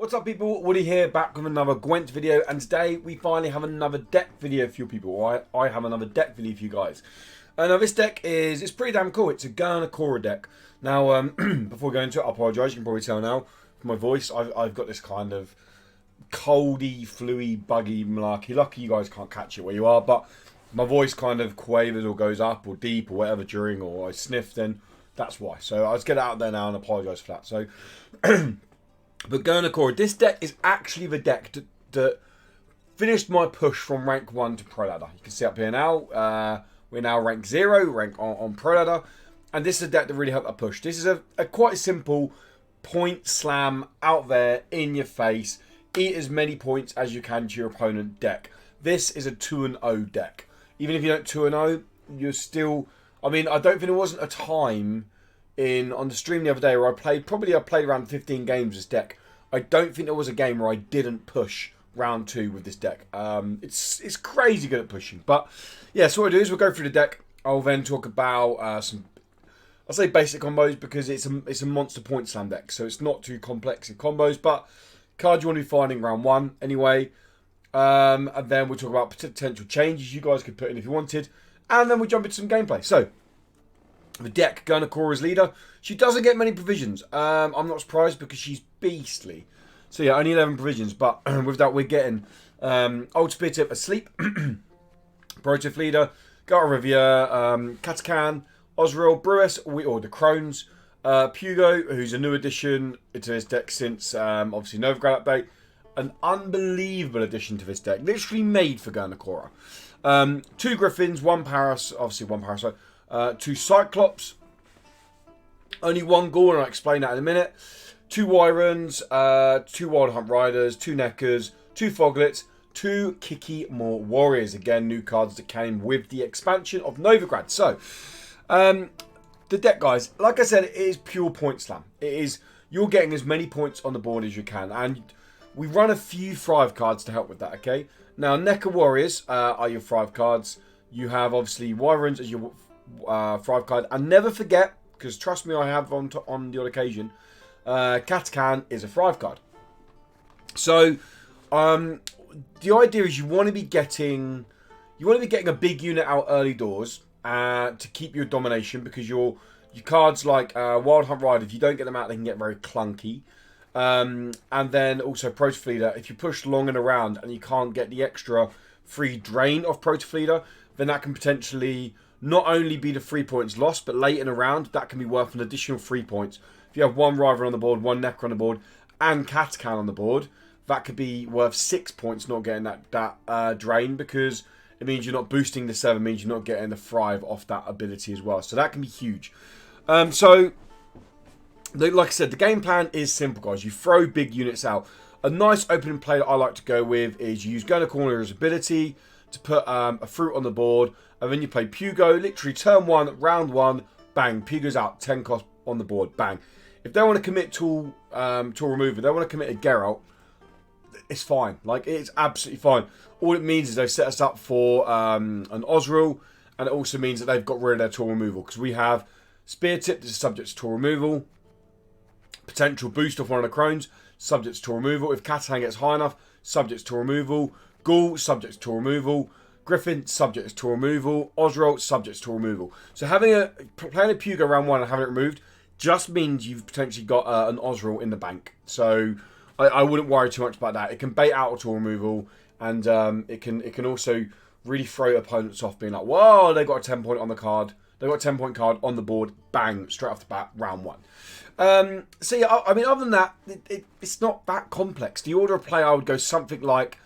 What's up people, Woody here, back with another Gwent video, and today we finally have another deck video for you people. I have another deck video for you guys. Now this deck it's pretty damn cool. It's a Gerni deck. Now before we go into it, I apologise, you can probably tell now from my voice, I've got this kind of coldy, fluey, buggy malarkey. Lucky you guys can't catch it where you are, but my voice kind of quavers or goes up or deep or whatever during, or I sniff, then that's why. So I'll just get it out there now and apologise for that. So but Gerni, this deck is actually the deck that finished my push from rank 1 to Pro Ladder. You can see up here now, we're now rank 0, rank on Pro Ladder. And this is a deck that really helped that push. This is a quite simple point slam, out there, in your face. Eat as many points as you can to your opponent deck. This is a 2-0 deck. Even if you don't 2-0, you're still... I mean, I don't think there wasn't a time on the stream the other day where I played around 15 games this deck. I don't think there was a game where I didn't push round 2 with this deck. It's crazy good at pushing. But yeah, so what I do is we'll go through the deck. I'll then talk about some, I'll say basic combos, because it's a monster point slam deck, so it's not too complex in combos, but cards you want to be finding round 1 anyway. And then we'll talk about potential changes you guys could put in if you wanted, and then we'll jump into some gameplay. So the deck, Gerni is leader. She doesn't get many provisions. I'm not surprised because she's beastly. So yeah, only 11 provisions, but with that we're getting Old Spear Tip Asleep, Prototh Leader, Garter Riviere, Katakan, Osriel, Brewess, or the Crones, Pugo, who's a new addition to this deck since obviously Novigrad update. An unbelievable addition to this deck, literally made for Gerni. 2 Griffins, 1 Paras, obviously 1 Parasite. 2 Cyclops, only 1 Ghoul, and I'll explain that in a minute. 2 Wyrons, 2 Wild Hunt Riders, 2 Neckers, 2 Foglets, 2 Kiki More Warriors. Again, new cards that came with the expansion of Novigrad. So, the deck, guys, like I said, it is pure point slam. It is, you're getting as many points on the board as you can, and we run a few Thrive cards to help with that, okay? Now, Necker Warriors are your Thrive cards. You have, obviously, Wyrons as your Thrive card, and never forget, because trust me, I have on the odd occasion, Katakan is a Thrive card. So the idea is you want to be getting a big unit out early doors to keep your domination, because your cards like Wild Hunt Rider, if you don't get them out, they can get very clunky. And then also Prototh Leader, if you push long and around and you can't get the extra free drain of Prototh Leader, then that can potentially not only be the 3 points lost, but late in a round, that can be worth an additional 3 points. If you have 1 River on the board, 1 Necker on the board, and Katakan on the board, that could be worth 6 points not getting that drain, because it means you're not boosting the 7, means you're not getting the Thrive off that ability as well. So that can be huge. So, like I said, the game plan is simple, guys. You throw big units out. A nice opening play that I like to go with is you use Gerni's ability to put a fruit on the board, and then you play Pugo, literally turn 1, round 1, bang, Pugo's out, 10 cost on the board, bang. If they want to commit tool removal, they want to commit a Geralt, it's fine. Like, it's absolutely fine. All it means is they've set us up for an Osriel, and it also means that they've got rid of their tool removal, because we have Spear Tip, this is subject to tool removal, potential boost off one of the Crones, subject to tool removal. If Katakan gets high enough, subject to tool removal. Ghoul, subject to tool removal. Griffin, subject to tool removal. Osriel, subject to tool removal. So playing a Pugo round 1 and having it removed just means you've potentially got an Osriel in the bank. So I wouldn't worry too much about that. It can bait out a tool removal, and it can also really throw opponents off, being like, whoa, they got a 10 point on the card. They got a 10-point card on the board, bang, straight off the bat, round 1. So yeah, I mean, other than that, it's not that complex. The order of play, I would go something like,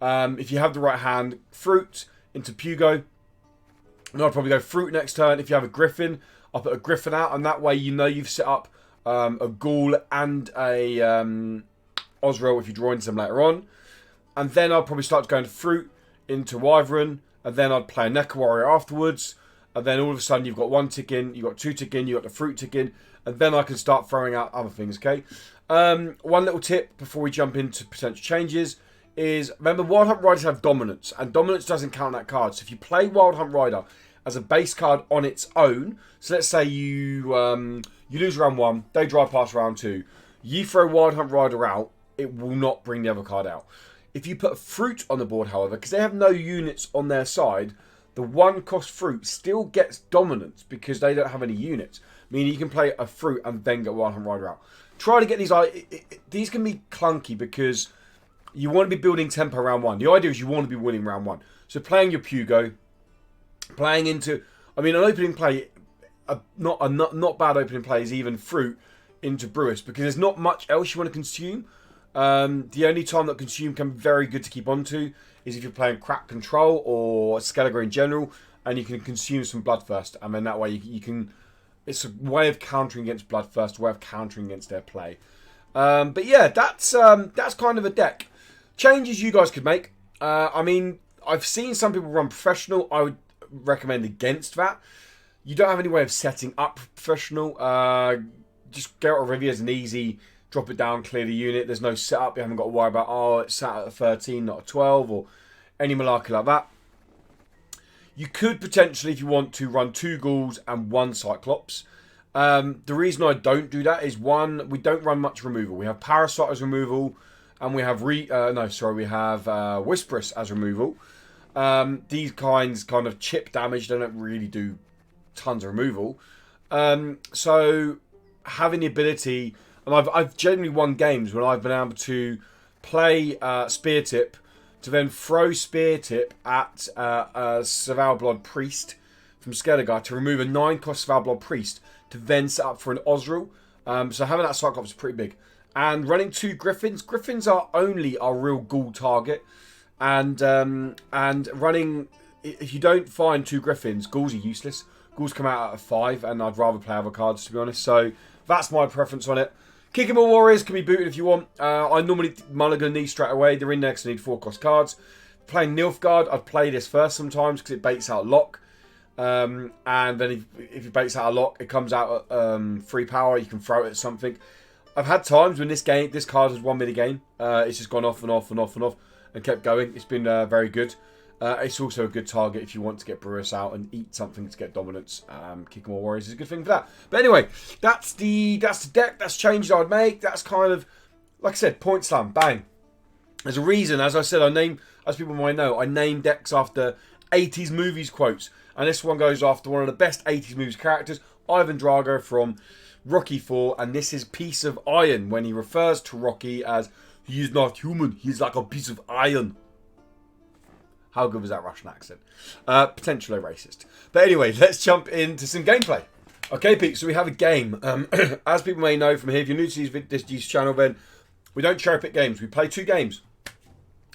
if you have the right hand, Fruit into Pugo. And I'd probably go Fruit next turn. If you have a Griffin, I'll put a Griffin out, and that way you know you've set up a Ghoul and a Osriel if you draw into them later on. And then I'll probably start going to Fruit into Wyvern, and then I'd play a Necker Warrior afterwards. And then all of a sudden you've got 1 tick in, you've got 2 tick in, you've got the Fruit tick in, and then I can start throwing out other things, okay? One little tip before we jump into potential changes is, remember, Wild Hunt Riders have Dominance, and Dominance doesn't count that card. So if you play Wild Hunt Rider as a base card on its own, so let's say you lose round 1, they drive past round 2, you throw Wild Hunt Rider out, it will not bring the other card out. If you put a fruit on the board, however, because they have no units on their side, the 1-cost fruit still gets dominance because they don't have any units. Meaning you can play a fruit and then get Wild Hunt Rider out. Try to get these... These can be clunky because you want to be building tempo round 1. The idea is you want to be winning round 1. So playing your Pugo, playing into... I mean, an opening play... Not bad opening play is even fruit into Brewis because there's not much else you want to consume. The only time that consume can be very good to keep onto is if you're playing crap control or Skellige in general, and you can consume some Bloodthirst, and then that way you can. It's a way of countering against Bloodthirst, a way of countering against their play. But yeah, that's kind of a deck. Changes you guys could make. I mean, I've seen some people run professional. I would recommend against that. You don't have any way of setting up professional. Just Geralt of Rivia is an easy. Drop it down, clear the unit. There's no setup. You haven't got to worry about, oh, it's sat at a 13, not a 12, or any malarkey like that. You could potentially, if you want to, run 2 Ghouls and 1 Cyclops. The reason I don't do that is, one, we don't run much removal. We have Parasite as removal, and we have we have Whisperous as removal. These kinds kind of chip damage. They don't really do tons of removal. So having the ability... And I've generally won games when I've been able to play Spear Tip to then throw Spear Tip at a Savile Blood Priest from Skellige to remove a 9-cost Savile Blood Priest to then set up for an Osriel. So having that Cyclops is pretty big. And running 2 Griffins. Griffins are only our real Ghoul target. And running... If you don't find 2 Griffins, Ghouls are useless. Ghouls come out at a 5, and I'd rather play other cards, to be honest. So that's my preference on it. Kickable Warriors can be booted if you want. I normally mulligan these straight away. They're in there because I need 4-cost cards. Playing Nilfgaard, I'd play this first sometimes because it baits out Lock. And then if it baits out a Lock, it comes out at 3 power. You can throw it at something. I've had times when this card has won me the game. It's just gone off and off and off and off and kept going. It's been very good. It's also a good target if you want to get Brewis out and eat something to get dominance. Kick more Warriors is a good thing for that. But anyway, that's the deck. That's changes I'd make. That's kind of, like I said, point slam, bang. There's a reason, as I said, as people might know, I name decks after 80s movies quotes. And this one goes after one of the best 80s movies characters, Ivan Drago from Rocky IV. And this is Piece of Iron when he refers to Rocky as, he is not human, he's like a piece of iron. How good was that Russian accent? Potentially racist. But anyway, let's jump into some gameplay. Okay, peeps, so we have a game. As people may know from here, if you're new to this channel, then we don't cherry pick games. We play 2 games.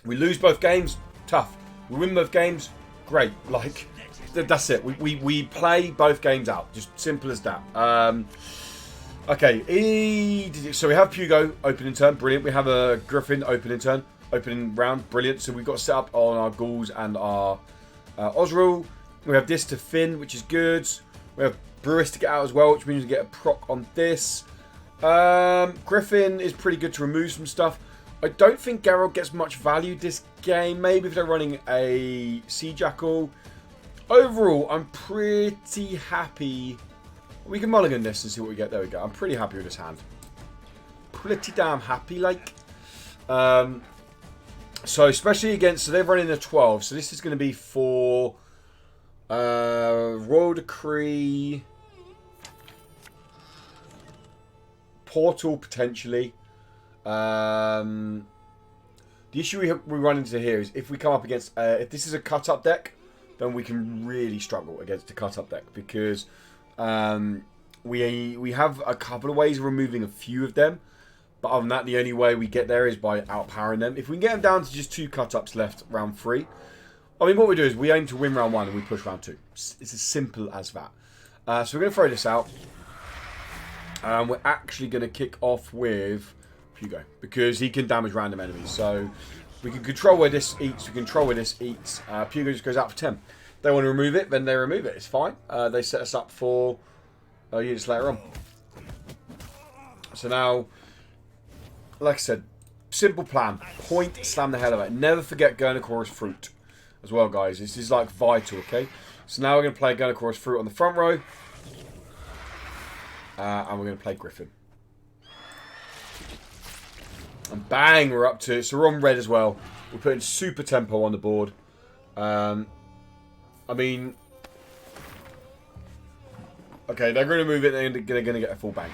We lose both games, tough. We win both games, great. Like, that's it. We play both games out. Just simple as that. Okay, so we have Pugo, opening turn, brilliant. We have a Griffin, opening turn. Opening round, brilliant. So we've got set up on our Ghouls and our Osriel. We have this to Finn, which is good. We have Brewis to get out as well, which means we get a proc on this. Griffin is pretty good to remove some stuff. I don't think Geralt gets much value this game. Maybe if they're running a Sea Jackal. Overall, I'm pretty happy. We can mulligan this and see what we get. There we go. I'm pretty happy with this hand. Pretty damn happy, like. So especially against, so they're running a 12. So this is going to be for Royal Decree, Portal potentially. The issue we run into here is if we come up against, if this is a cut-up deck, then we can really struggle against a cut-up deck because we have a couple of ways of removing a few of them. But other than that, the only way we get there is by outpowering them. If we can get them down to just 2 cut-ups left round 3, I mean, what we do is we aim to win round 1 and we push round 2. It's as simple as that. So we're going to throw this out. We're actually going to kick off with Pugo because he can damage random enemies. So we can control where this eats. We can control where this eats. Pugo just goes out for 10. They want to remove it, then they remove it. It's fine. They set us up for units later on. So now... Like I said, simple plan. Point, slam the hell out of it. Never forget Gernicora's Fruit as well, guys. This is like vital, okay? So now we're going to play Gernicora's Fruit on the front row. And we're going to play Griffin. And bang, we're up to it. So we're on red as well. We're putting super tempo on the board. I mean, okay, they're going to move it. They're going to get a full bank.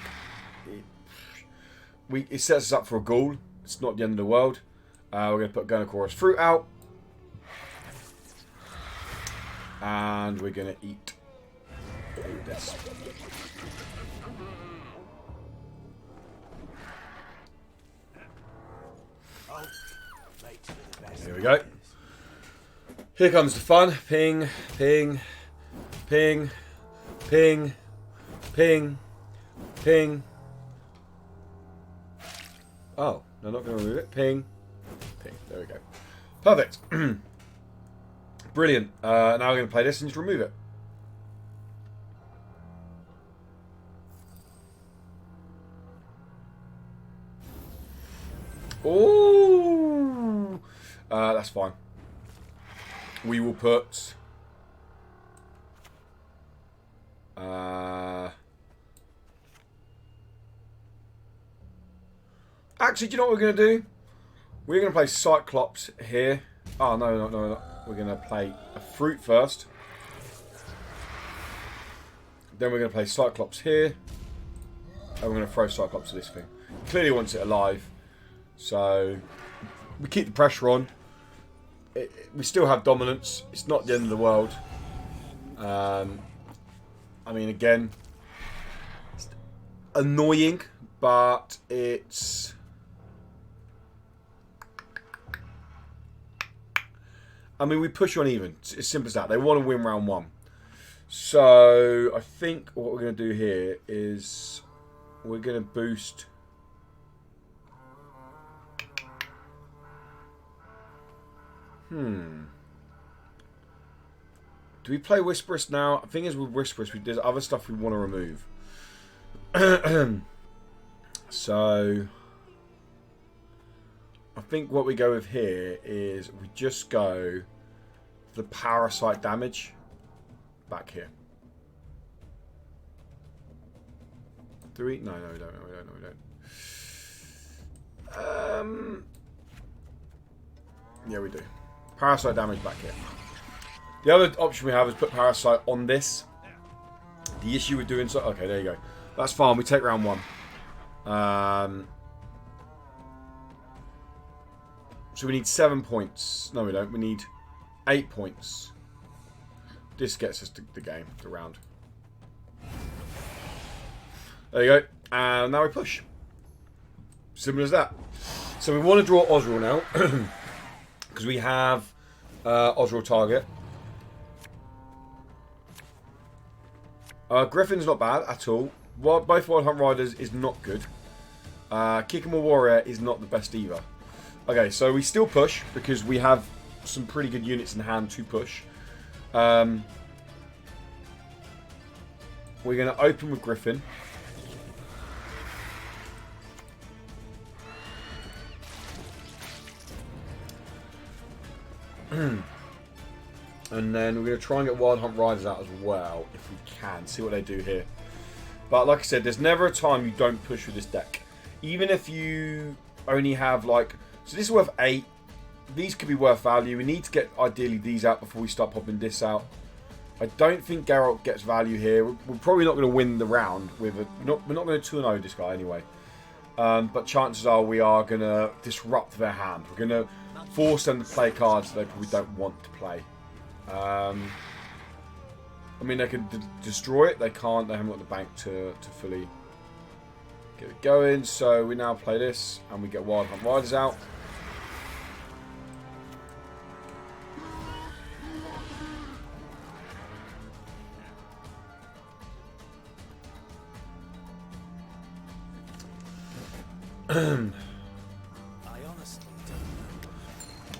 It sets us up for a goal. It's not the end of the world. We're going to put Gerni fruit out. And we're going to eat this. Here we go. Here comes the fun. Ping, ping, ping, ping, ping, ping. Oh, no, not going to remove it. Ping, ping. There we go. Perfect. Brilliant. Now we're going to play this and just remove it. Oh, that's fine. We will put actually, do you know what we're going to do? We're going to play Cyclops here. Oh, no. We're going to play a fruit first. Then we're going to play Cyclops here. And we're going to throw Cyclops to this thing. Clearly wants it alive. So, we keep the pressure on. We still have dominance. It's not the end of the world. I mean, again, it's annoying, but it's... I mean, we push on even. It's as simple as that. They want to win round one. So, I think what we're going to do here is we're going to boost... Do we play Whisperous now? The thing is with Whisperous, there's other stuff we want to remove. So, I think what we go with here is we just go for the parasite damage back here. Do we? No, we don't. Yeah, we do. Parasite damage back here. The other option we have is put Parasite on this. The issue with doing so... Okay, there you go. That's fine. We take round one. So we need 7 points. No, we don't. We need 8 points. This gets us the game, the round. There you go. And now we push. Simple as that. So we want to draw Osriel now. Because we have Osriel target. Griffin's not bad at all. Both Wild Hunt Riders is not good. Kickamore Warrior is not the best either. Okay, so we still push because we have some pretty good units in hand to push. We're going to open with Griffin. And then we're going to try and get Wild Hunt Riders out as well, if we can. See what they do here. But like I said, there's never a time you don't push with this deck. Even if you only have like... So this is worth 8. These could be worth value. We need to get, ideally, these out before we start popping this out. I don't think Geralt gets value here. We're probably not going to win the round. With a, we're not going to 2-0 this guy anyway. But chances are we are going to disrupt their hand. We're going to force them to play cards they probably don't want to play. I mean, they can destroy it. They can't. They haven't got the bank to fully get it going. So we now play this, and we get Wild Hunt Riders out.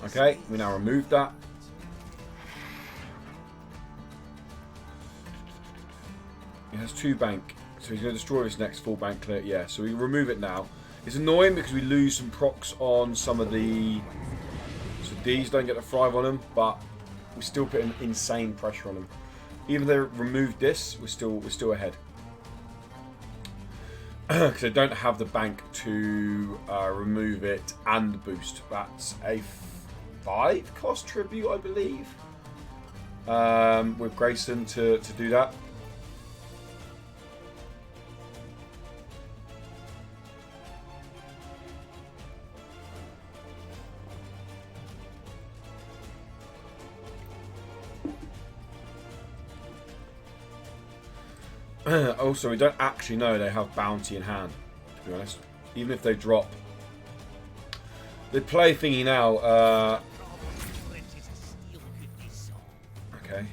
Okay, we now remove that. It has 2 bank, so he's going to destroy this next full bank clear. Yeah, so we remove it now. It's annoying because we lose some procs on some of the... So these don't get the thrive on them, but we're still putting insane pressure on them. Even though they removed this, we're still ahead. because they don't have the bank to remove it and boost. That's a 5 cost tribute, I believe, with Grayson to do that. Also, we don't actually know they have bounty in hand, to be honest. Even if they drop. They play thingy now. Okay.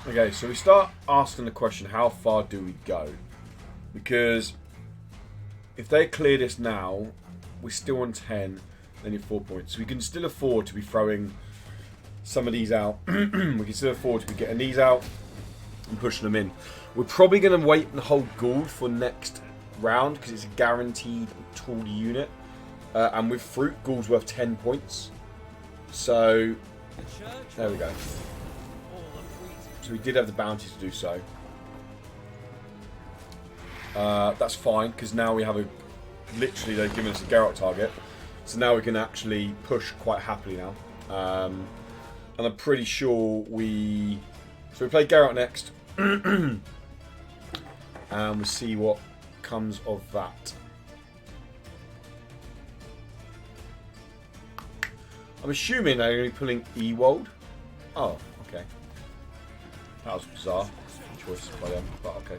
Okay, so we start asking the question, how far do we go? Because if they clear this now, we're still on 10, they need 4 points. So we can still afford to be throwing some of these out. We can still afford to be getting these out and pushing them in. We're probably going to wait and hold Gould for next round because it's a guaranteed tool unit. And with Fruit, Gould's worth 10 points. So, there we go. So we did have the bounty to do so. That's fine because now we have literally they've given us a Geralt target. So now we can actually push quite happily now. And I'm pretty sure So we play Geralt next. And we'll see what comes of that. I'm assuming they're going to be pulling Ewald. Oh, okay. That was bizarre choice by them, but okay.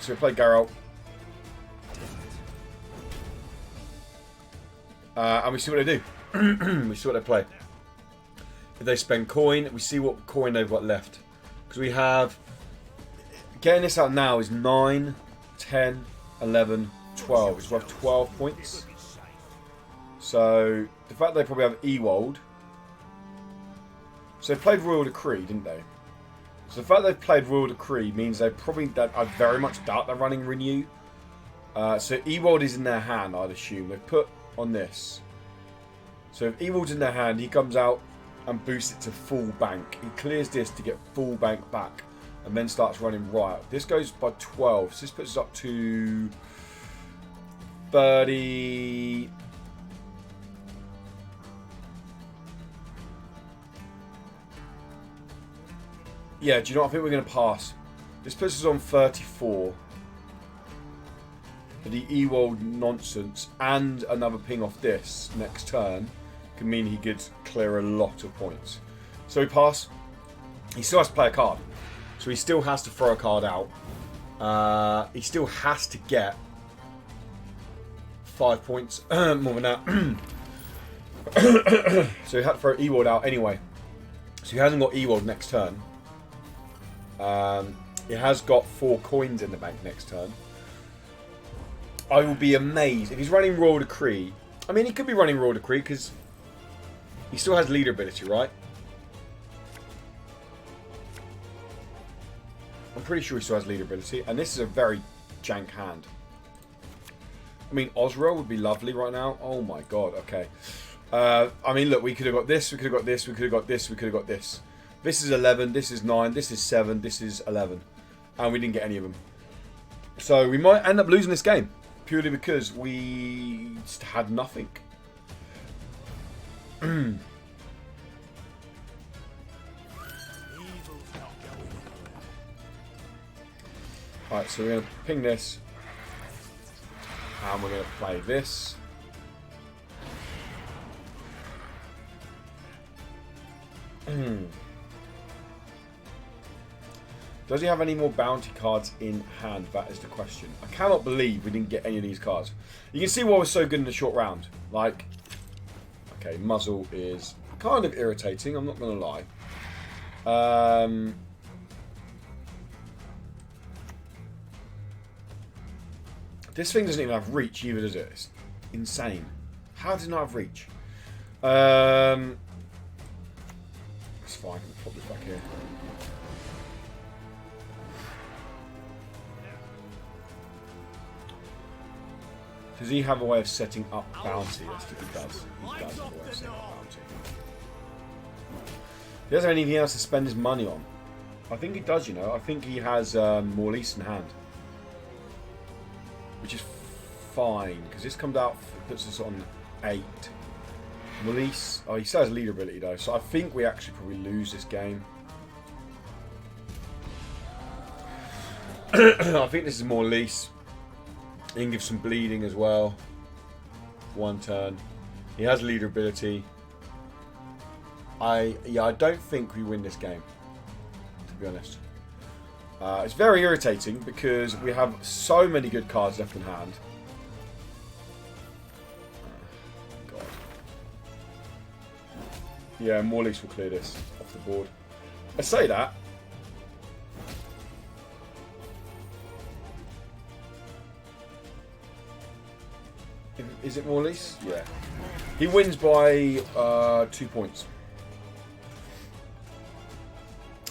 So we play Geralt. And we see what they do. We see what they play. If they spend coin, we see what coin they've got left. Because we have... Getting this out now is 9, 10, 11, 12. It's worth 12 points. So, the fact they probably have Ewald. So they played Royal Decree, didn't they? So the fact they've played Royal Decree means they probably... I very much doubt they're running Renew. So Ewald is in their hand, I'd assume. They've put on this. So if Ewald's in their hand, he comes out and boosts it to full bank. He clears this to get full bank back and then starts running Riot. This goes by 12, so this puts us up to 30. Yeah, do you know what? I think we're going to pass. This puts us on 34. The Ewald nonsense and another ping off this next turn can mean he could clear a lot of points. So we pass. He still has to play a card. So he still has to throw a card out. He still has to get 5 points. More than that. So he had to throw Ewald out anyway. So he hasn't got Ewald next turn. He has got 4 coins in the bank next turn. I will be amazed if he's running Royal Decree. I mean, he could be running Royal Decree because he still has leader ability, right? I'm pretty sure he still has leader ability, and this is a very jank hand. I mean, Osro would be lovely right now. Oh my god, okay. I mean, look, we could have got this, we could have got this, we could have got this, we could have got this. This is 11, this is 9, this is 7, this is 11. And we didn't get any of them. So we might end up losing this game. Purely because we just had nothing. Alright, so we're going to ping this. And we're going to play this. Does he have any more bounty cards in hand? That is the question. I cannot believe we didn't get any of these cards. You can see why we're so good in the short round. Like, okay, Muzzle is kind of irritating, I'm not going to lie. This thing doesn't even have reach either, does it? It's insane. How does it not have reach? It's fine, we'll pop this back here. Does he have a way of setting up bounty? Yes, he does. He does have a way of setting up bounty. He doesn't have anything else to spend his money on. I think he does, you know. I think he has more lease in hand. Which is fine, because this comes out, puts us on 8. Molise, oh, he still has leader ability though, so I think we actually probably lose this game. I think this is more lease. He can give some bleeding as well. 1 turn. He has leader ability. I don't think we win this game, to be honest. It's very irritating because we have so many good cards left in hand. God. Yeah, Morleys will clear this off the board. I say that. Is it Morleys? Yeah. He wins by 2 points.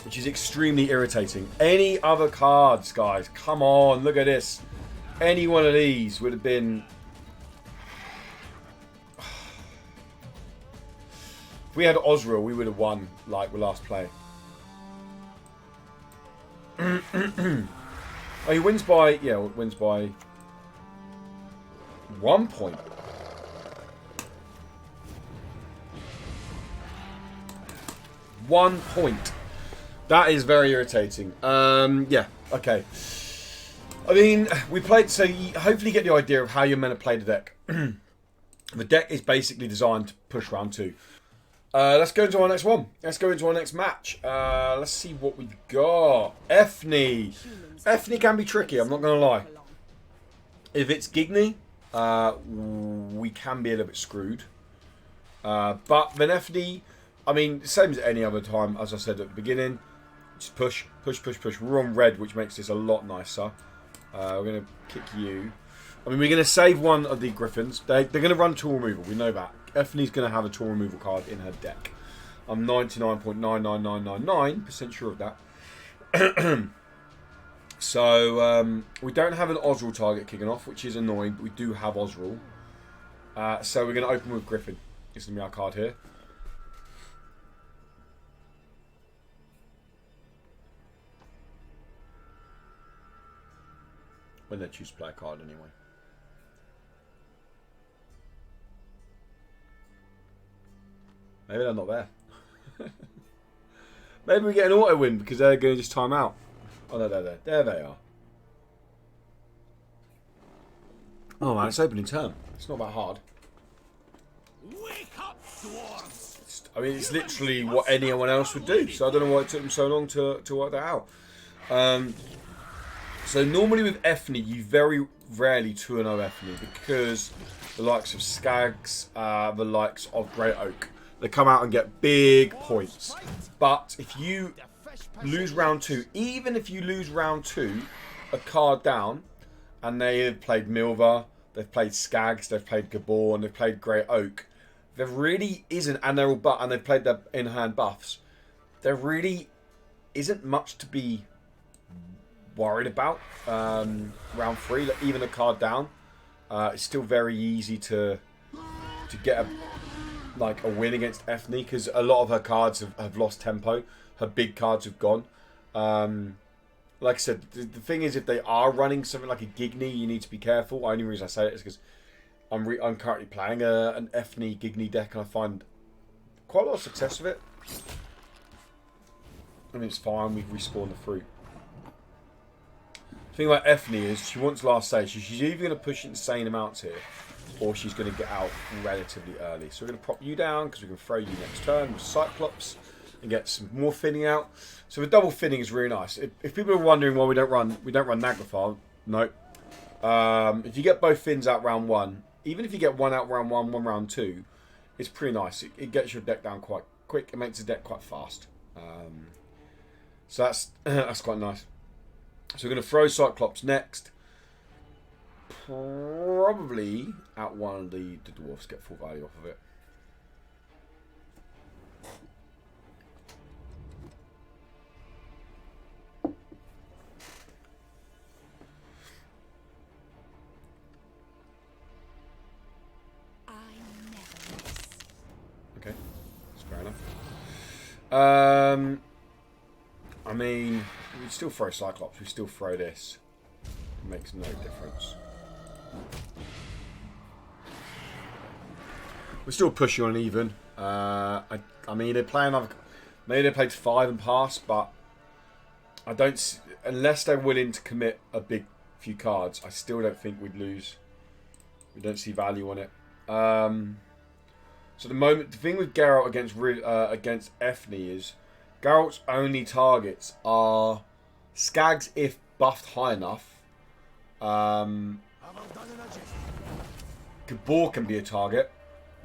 Which is extremely irritating. Any other cards, guys? Come on, look at this. Any one of these would have been... If we had Osriel, we would have won, like, the last play. Oh, he wins by... Yeah, wins by... 1 point. One point. That is very irritating. Yeah, okay. I mean, we played, so you hopefully get the idea of how you're meant to play the deck. The deck is basically designed to push round 2. Let's go into our next one. Let's go into our next match. Let's see what we've got. Efni. Efni can be tricky, I'm not going to lie. If it's Gigni, we can be a little bit screwed. But then Efni, I mean, same as any other time, as I said at the beginning. Just push, push, push, push. We're on red, which makes this a lot nicer. We're going to kick you. I mean, we're going to save one of the Griffins. They're going to run tool removal. We know that. Efni's going to have a tool removal card in her deck. I'm 99.99999% sure of that. So, we don't have an Osriel target kicking off, which is annoying, but we do have Osriel. So we're going to open with Griffin. This is going to be our card here. When they choose to play a card anyway. Maybe they're not there. Maybe we get an auto win because they're going to just time out. Oh no, they're there. There they are. Oh man, it's opening turn. It's not that hard. Wake up, dwarves! I mean, it's literally what anyone else would do. So I don't know why it took them so long to work that out. So normally with Efni, you very rarely 2-0 Efni because the likes of Skags, the likes of Great Oak, they come out and get big points. But if you lose round 2, even if you lose round 2, a card down, and they have played Milva, they've played Skags, they've played Gabor, and they've played Great Oak, there really isn't, and they're all and they've played their in-hand buffs. There really isn't much to be worried about. Round 3, like, even a card down, it's still very easy to get a win against Efni because a lot of her cards have lost tempo. Her big cards have gone. Like I said, the thing is, if they are running something like a Gigni, you need to be careful. The only reason I say it is because I'm currently playing an Efni Gigni deck and I find quite a lot of success with it. I mean, it's fine. We've respawned the fruit. The thing about Efni is she wants last say. She's either going to push insane amounts here, or she's going to get out relatively early. So we're going to prop you down because we can throw you next turn with Cyclops and get some more finning out. So the double finning is really nice. If people are wondering why we don't run Naglifar, no. If you get both fins out round 1, even if you get one out round 1, one round 2, it's pretty nice. It gets your deck down quite quick. It makes the deck quite fast. So that's quite nice. So we're going to throw Cyclops next. Probably out one of the dwarfs, get full value off of it. Okay, that's fair enough. I mean, we still throw Cyclops. We still throw this. It makes no difference. We're still pushing on even. I mean, they play another. Maybe they played 5 and pass, but I don't. Unless they're willing to commit a big few cards, I still don't think we'd lose. We don't see value on it. So the thing with Geralt against Ethne is Geralt's only targets are Skags if buffed high enough. Gabor can be a target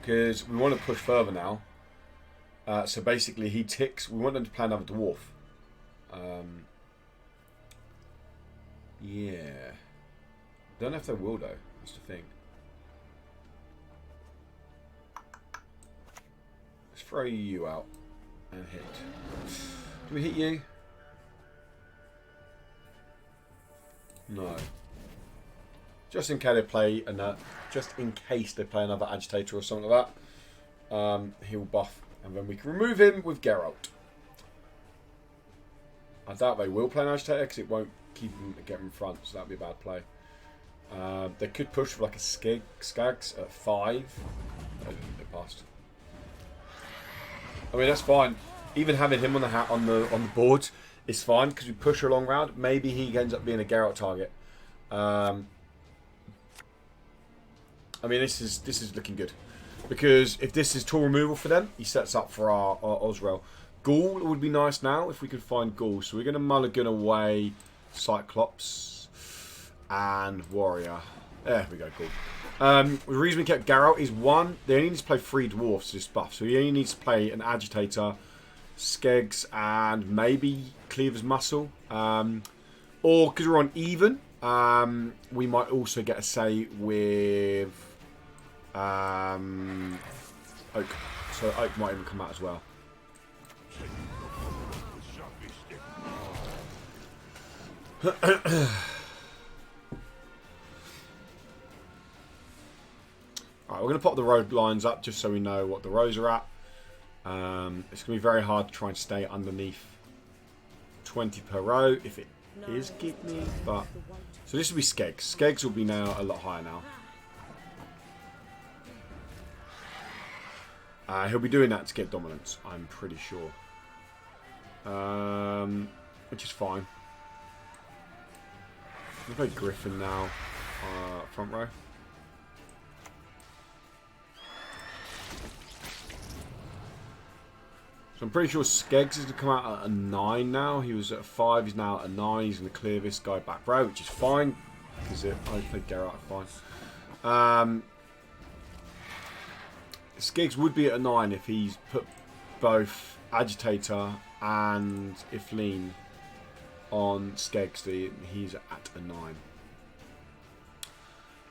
because we want to push further now. So basically, he ticks. We want them to play another dwarf. Yeah. Don't know if they will though. That's the thing. Let's throw you out and hit. Do we hit you? No. Just in case they play another agitator or something like that, he'll buff, and then we can remove him with Geralt. I doubt they will play an agitator because it won't keep him get in front, so that'd be a bad play. They could push for like a Skags at 5. They passed. I mean, that's fine. Even having him on the board is fine because we push a long round. Maybe he ends up being a Geralt target. I mean, this is looking good because if this is tool removal for them, he sets up for our Osrel. Ghoul would be nice now if we could find Ghoul. So we're going to mulligan away Cyclops and Warrior. There we go, Ghoul. The reason we kept Geralt is 1, they only need to play 3 dwarfs to this buff. So he only needs to play an agitator, Skegs, and maybe Cleaver's Muscle. Or because we're on even, we might also get a say with Oak. So Oak might even come out as well. Alright, we're going to pop the road lines up just so we know what the rows are at. It's going to be very hard to try and stay underneath 20 per row if it is Gigny, but so this will be Skegs. Skegs will be now a lot higher now. He'll be doing that to get dominance, I'm pretty sure. Which is fine. I'll play Griffin now, front row. So I'm pretty sure Skeggs is going to come out at a 9 now. He was at a 5, he's now at a 9. He's going to clear this guy back row, which is fine. Because I played Geralt, fine. Skeggs would be at a 9 if he's put both Agitator and Ifleen on Skeggs. He's at a 9.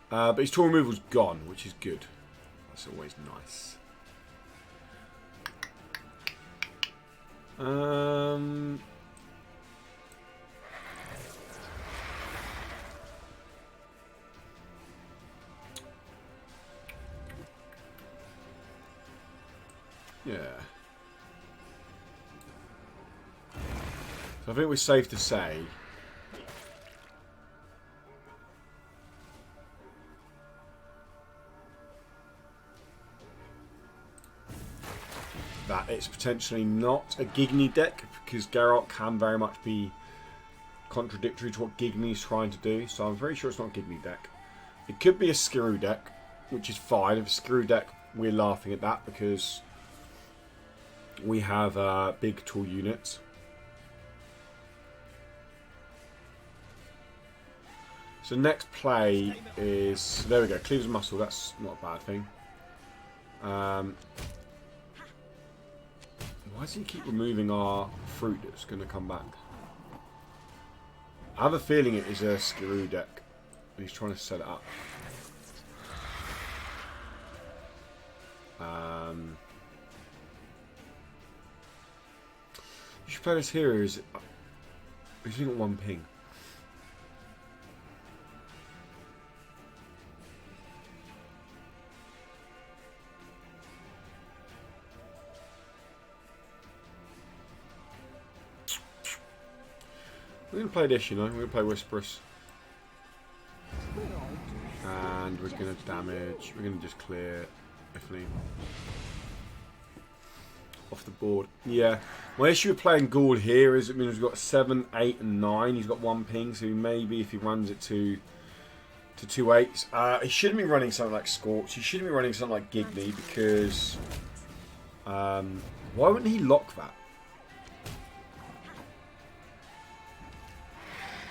But his tool removal's gone, which is good. That's always nice. Yeah. So I think we're safe to say that it's potentially not a Gigny deck because Geralt can very much be contradictory to what Gigny is trying to do. So I'm very sure it's not a Gigny deck. It could be a Skiroo deck, which is fine. If it's a Skiroo deck, we're laughing at that because we have big tool units. So next play is, there we go, Cleaver's Muscle. That's not a bad thing. Why does he keep removing our fruit that's going to come back? I have a feeling it is a Skiroo deck. And he's trying to set it up. You should play this hero. He's only got 1 ping. We're going to play this, you know. We're going to play Whisperous. And we're going to damage. We're going to just clear Ifni off the board. Yeah. My issue with playing Gould here is it means he's got 7, 8, and 9. He's got 1 ping, so maybe if he runs it to 2 8s. He shouldn't be running something like Scorch. He shouldn't be running something like Gigny because... why wouldn't he lock that?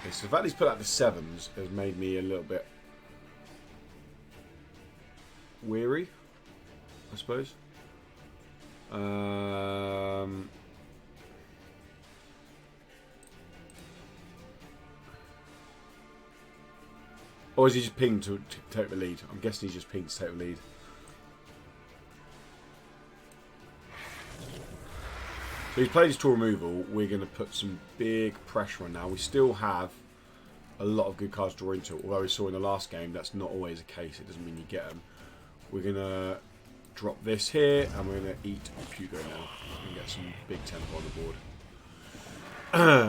Okay, so the fact he's put out the 7s has made me a little bit weary, I suppose. Or is he just pinged to take the lead? I'm guessing he's just pinged to take the lead. So he's played his tool removal. We're going to put some big pressure on now. We still have a lot of good cards to draw into. Although we saw in the last game, that's not always the case. It doesn't mean you get them. We're going to drop this here, and we're going to eat Pugo now and get some big tempo on the board.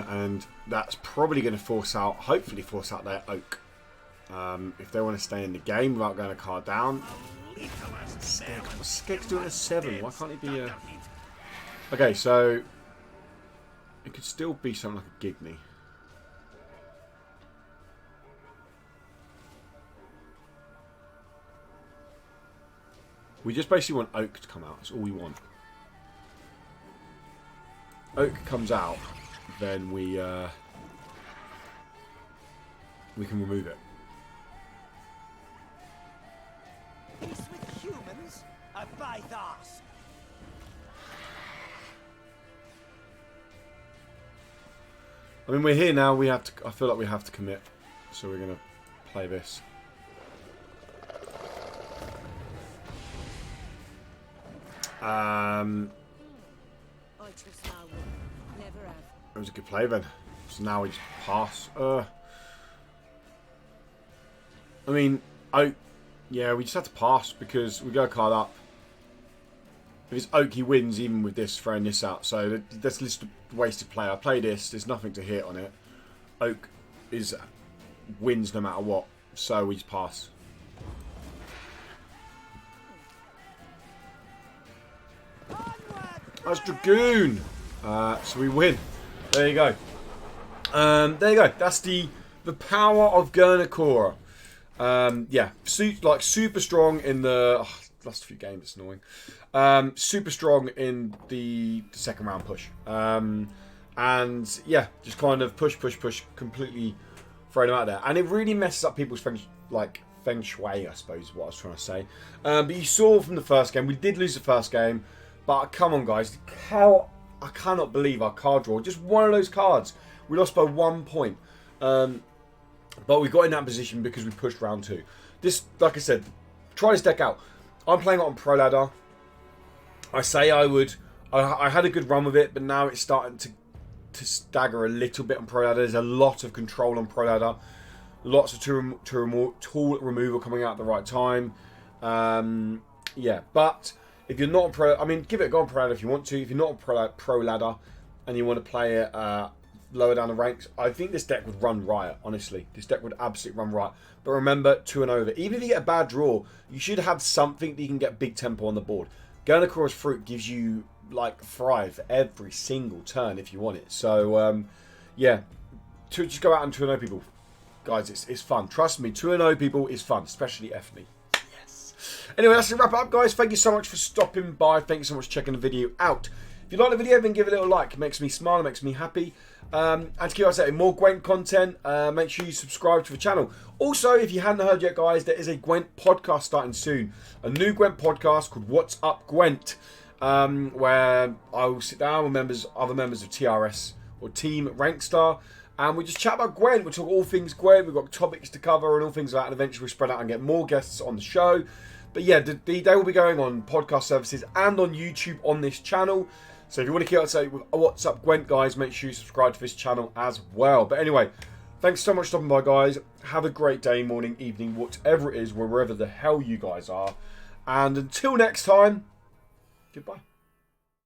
And that's probably going to hopefully force out their Oak. If they want to stay in the game without going a card down. Skeg's doing a 7. Why can't he be a... Okay, so it could still be something like a Gigny. We just basically want Oak to come out. That's all we want. Oak comes out, then we can remove it. Peace with humans? Abide us. I mean, we're here now. We have to. I feel like we have to commit. So we're gonna play this. It was a good play then. So now we just pass. I mean, yeah, we just have to pass because we go a card up. If it's Oak, he wins even with this, throwing this out. So that's just a wasted play. I play this, there's nothing to hit on it. Oak wins no matter what. So we just pass. That's Dragoon! So we win. There you go. There you go. That's the power of Gerni. Yeah, super strong in the last few games. It's annoying. Super strong in the second round push. And yeah, just kind of push, completely throwing them out there. And it really messes up people's feng shui, I suppose, is what I was trying to say. But you saw from the first game, we did lose the first game. But come on, guys, I cannot believe our card draw. Just one of those cards. We lost by 1 point. But we got in that position because we pushed round 2. This, like I said, try this deck out. I'm playing it on Pro Ladder. I say I would. I had a good run with it, but now it's starting to stagger a little bit on Pro Ladder. There's a lot of control on Pro Ladder. Lots of tool removal coming out at the right time. Yeah, but if you're not on Pro... I mean, give it a go on Pro Ladder if you want to. If you're not on Pro Ladder and you want to play it lower down the ranks, I think this deck would run riot, honestly. This deck would absolutely run riot. But remember, 2 and over. Even if you get a bad draw, you should have something that you can get big tempo on the board. Gerni's Fruit gives you, like, thrive every single turn if you want it. So, yeah. Just go out and 2 and 0 people. Guys, it's fun. Trust me, 2 and 0 people is fun, especially Effney. Anyway, that's the wrap up, guys. Thank you so much for stopping by. Thank you so much for checking the video out. If you like the video, then give it a little like. It makes me smile. It makes me happy. And to keep us saying more Gwent content, make sure you subscribe to the channel. Also, if you hadn't heard yet, guys, there is a Gwent podcast starting soon. A new Gwent podcast called What's Up Gwent, where I will sit down with other members of TRS or Team Rankstar, and we just chat about Gwent. We'll talk all things Gwent. We've got topics to cover and all things like that, and eventually we'll spread out and get more guests on the show. But yeah, they will be going on podcast services and on YouTube on this channel. So if you want to keep up to date with What's Up Gwent, guys, make sure you subscribe to this channel as well. But anyway, thanks so much for stopping by, guys. Have a great day, morning, evening, whatever it is, wherever the hell you guys are. And until next time, goodbye.